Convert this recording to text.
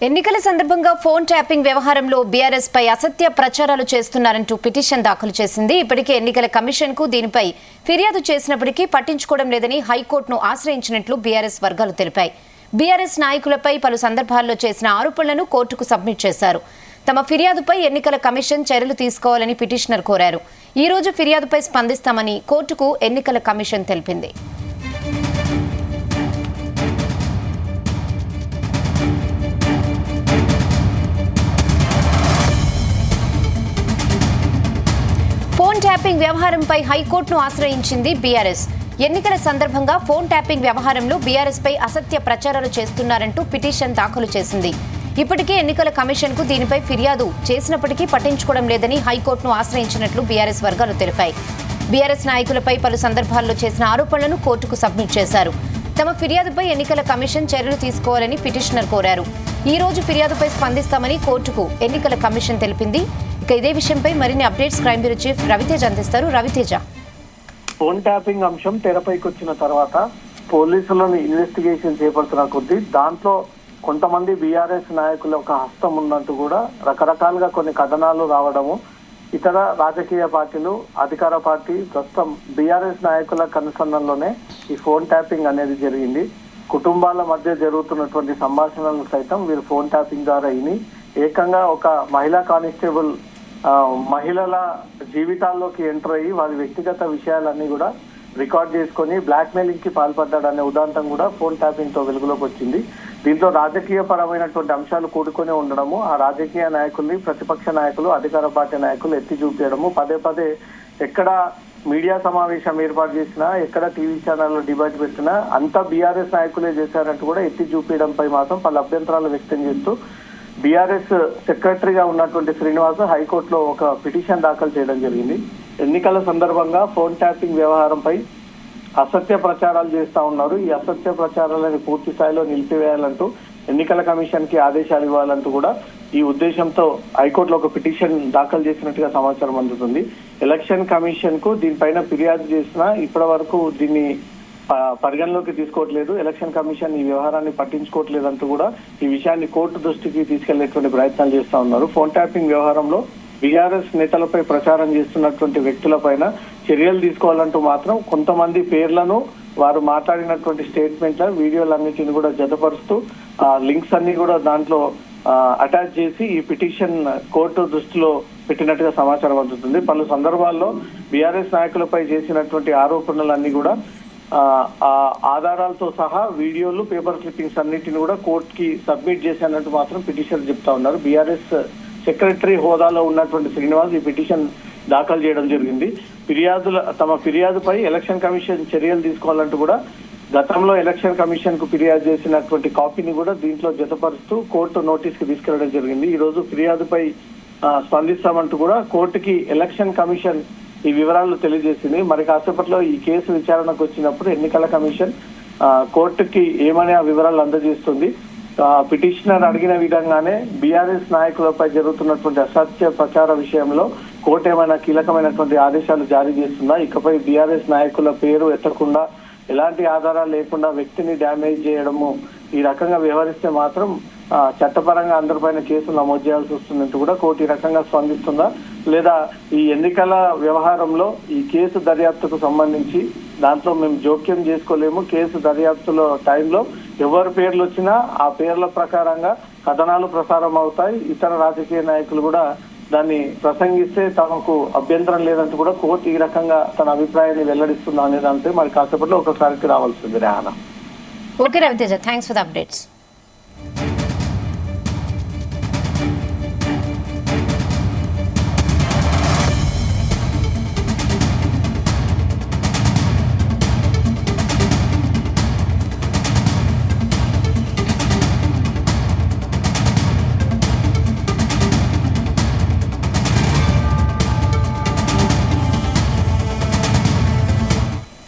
ఎన్నికల సందర్భంగా phone tapping వ్యవహారంలో బీఆర్ఎస్ పై అసత్య ప్రచారాలు చేస్తున్నారంటూ పిటిషన్ దాఖలు చేసింది. ఇప్పటికే ఎన్నికల కమిషన్ కు దీనిపై ఫిర్యాదు చేసినప్పటికీ పట్టించుకోవడం లేదని హైకోర్టును ఆశ్రయించినట్లు బీఆర్ఎస్ వర్గాలు తెలిపాయి. బీఆర్ఎస్ నాయకులపై పలు సందర్భాల్లో చేసిన ఆరోపణలను కోర్టుకు సబ్మిట్ చేశారు. తమ ఫిర్యాదుపై ఎన్నికల కమిషన్ చర్యలు తీసుకోవాలని పిటిషనర్ కోరారు. ఈ రోజు ఫిర్యాదుపై స్పందిస్తామని కోర్టుకు ఎన్నికల కమిషన్ తెలిపింది. ఫోన్ ట్యాపింగ్ వ్యవహారంపై హైకోర్టును ఆశ్రయించింది బీఆర్ఎస్. ఎన్నికల సందర్భంగా ఫోన్ ట్యాపింగ్ వ్యవహారంలో బీఆర్ఎస్ పై అసత్య ప్రచారాలు చేస్తున్నారంటూ పిటిషన్ దాఖలు చేసింది. ఇప్పటికే ఎన్నికల కమిషన్ కు దీనిపై ఫిర్యాదు చేసినప్పటికీ పట్టించుకోవడం లేదని హైకోర్టును ఆశ్రయించినట్లు బీఆర్ఎస్ వర్గాలు తెలిపాయి. బీఆర్ఎస్ నాయకులపై పలు సందర్భాల్లో చేసిన ఆరోపణలను కోర్టుకు సబ్మిట్ చేశారు. తమ ఫిర్యాదుపై ఎన్నికల కమిషన్ చర్యలు తీసుకోవాలని పిటిషనర్ కోరారు. ఈ రోజు ఫిర్యాదుపై స్పందిస్తామని కోర్టుకు ఎన్నికల కమిషన్ తెలిపింది. ఇదే విషయంపై మరిన్ని updates crime bureau chief Raviteja అందిస్తారు. రవితేజ, ఫోన్ ట్యాపింగ్ అంశం తెరపైకి వచ్చిన తర్వాత పోలీసులను ఇన్వెస్టిగేషన్ చేపడుతున్న కొద్దీ దాంట్లో కొంతమంది బీఆర్ఎస్ నాయకుల ఒక హస్తం ఉన్నట్టు కూడా రకరకాలుగా కొన్ని కథనాలు రావడము, ఇతర రాజకీయ పార్టీలు, అధికార పార్టీ ప్రస్తుతం బీఆర్ఎస్ నాయకుల కనుసన్నల్లోనే ఈ ఫోన్ ట్యాపింగ్ అనేది జరిగింది. కుటుంబాల మధ్య జరుగుతున్నటువంటి సంభాషణలను సైతం వీరు ఫోన్ ట్యాపింగ్ ద్వారా విని ఏకంగా ఒక మహిళా కానిస్టేబుల్ మహిళల జీవితాల్లోకి ఎంటర్ అయ్యి వారి వ్యక్తిగత విషయాలన్నీ కూడా రికార్డ్ చేసుకొని బ్లాక్ మెయిలింగ్ కి పాల్పడ్డాడనే ఉదాంతం కూడా ఫోన్ ట్యాపింగ్ తో వెలుగులోకి వచ్చింది. దీంతో రాజకీయ పరమైనటువంటి అంశాలు కూడుకొని ఉండడము, ఆ రాజకీయ నాయకుల్ని ప్రతిపక్ష నాయకులు, అధికార పార్టీ నాయకులు ఎత్తి చూపించడము, పదే పదే ఎక్కడ మీడియా సమావేశం ఏర్పాటు చేసినా, ఎక్కడ టీవీ ఛానల్లో డిబేట్ పెట్టినా అంతా బీఆర్ఎస్ నాయకులే చేశారంటూ కూడా ఎత్తి చూపించడంపై మాత్రం పలు అభ్యంతరాలు వ్యక్తం చేస్తూ బీఆర్ఎస్ సెక్రటరీగా ఉన్నటువంటి శ్రీనివాస్ హైకోర్టులో ఒక పిటిషన్ దాఖలు చేయడం జరిగింది. ఎన్నికల సందర్భంగా ఫోన్ ట్యాపింగ్ వ్యవహారంపై అసత్య ప్రచారాలు చేస్తా ఉన్నారు. ఈ అసత్య ప్రచారాలను పూర్తి స్థాయిలో నిలిపివేయాలంటూ ఎన్నికల కమిషన్ కి ఆదేశాలు ఇవ్వాలంటూ కూడా ఈ ఉద్దేశంతో హైకోర్టులో ఒక పిటిషన్ దాఖలు చేసినట్టుగా సమాచారం అందుతుంది. ఎలక్షన్ కమిషన్ కు దీనిపైన ఫిర్యాదు చేసినా ఇప్పటి వరకు దీన్ని పరిగణలోకి తీసుకోవట్లేదు. ఎలక్షన్ కమిషన్ ఈ వ్యవహారాన్ని పట్టించుకోవట్లేదు అంటూ కూడా ఈ విషయాన్ని కోర్టు దృష్టికి తీసుకెళ్లేటువంటి ప్రయత్నాలు చేస్తా ఉన్నారు. ఫోన్ ట్యాపింగ్ వ్యవహారంలో బీఆర్ఎస్ నేతలపై ప్రచారం చేస్తున్నటువంటి వ్యక్తులపైన చర్యలు తీసుకోవాలంటూ మాత్రం కొంతమంది పేర్లను, వారు మాట్లాడినటువంటి స్టేట్మెంట్ల వీడియోలన్నిటిని కూడా జతపరుస్తూ లింక్స్ అన్ని కూడా దాంట్లో అటాచ్ చేసి ఈ పిటిషన్ కోర్టు దృష్టిలో పెట్టినట్టుగా సమాచారం అందుతుంది. పలు సందర్భాల్లో బీఆర్ఎస్ నాయకులపై చేసినటువంటి ఆరోపణలన్నీ కూడా ఆధారాలతో సహా వీడియోలు, పేపర్ క్లిప్పింగ్స్ అన్నిటిని కూడా కోర్టుకి సబ్మిట్ చేశానంటూ మాత్రం పిటిషన్ చెప్తా ఉన్నారు. బీఆర్ఎస్ సెక్రటరీ హోదాలో ఉన్నటువంటి శ్రీనివాస్ ఈ పిటిషన్ దాఖలు చేయడం జరిగింది. తమ ఫిర్యాదుపై ఎలక్షన్ కమిషన్ చర్యలు తీసుకోవాలంటూ కూడా గతంలో ఎలక్షన్ కమిషన్ కు ఫిర్యాదు చేసినటువంటి కాపీని కూడా దీంట్లో జతపరుస్తూ కోర్టు నోటీస్ కి తీసుకెళ్లడం జరిగింది. ఈ రోజు ఫిర్యాదుపై స్పందిస్తామంటూ కూడా కోర్టుకి ఎలక్షన్ కమిషన్ ఈ వివరాలు తెలియజేసింది. మరి కాసేపట్లో ఈ కేసు విచారణకు వచ్చినప్పుడు ఎన్నికల కమిషన్ కోర్టుకి ఏమని ఆ వివరాలు అందజేస్తుంది. పిటిషనర్ అడిగిన విధంగానే బీఆర్ఎస్ నాయకులపై జరుగుతున్నటువంటి అసత్య ప్రచార విషయంలో కోర్టు ఏమైనా కీలకమైనటువంటి ఆదేశాలు జారీ చేస్తుందా, ఇకపై బీఆర్ఎస్ నాయకుల పేరు ఎత్తకుండా ఎలాంటి ఆధారాలు లేకుండా వ్యక్తిని డ్యామేజ్ చేయడము ఈ రకంగా వ్యవహరిస్తే మాత్రం చట్టపరంగా అందరిపైన కేసులు నమోదు చేయాల్సి వస్తుందంటూ కూడా కోర్టు ఈ రకంగా స్పందిస్తుందా, లేదా ఈ ఎన్నికల వ్యవహారంలో ఈ కేసు దర్యాప్తుకు సంబంధించి దాంట్లో మేము జోక్యం చేసుకోలేము, కేసు దర్యాప్తులో టైంలో ఎవరి పేర్లు వచ్చినా ఆ పేర్ల ప్రకారంగా కథనాలు ప్రసారం అవుతాయి, ఇతర రాజకీయ నాయకులు కూడా దాన్ని ప్రసంగిస్తే తమకు అభ్యంతరం లేదంటూ కూడా కోర్టు ఈ రకంగా తన అభిప్రాయాన్ని వెల్లడిస్తుందా అనే దానిపై మరి కాసేపట్లో ఒక క్లారిటీ రావాల్సింది. Rehana. Okay Raviteja, thanks for the updates.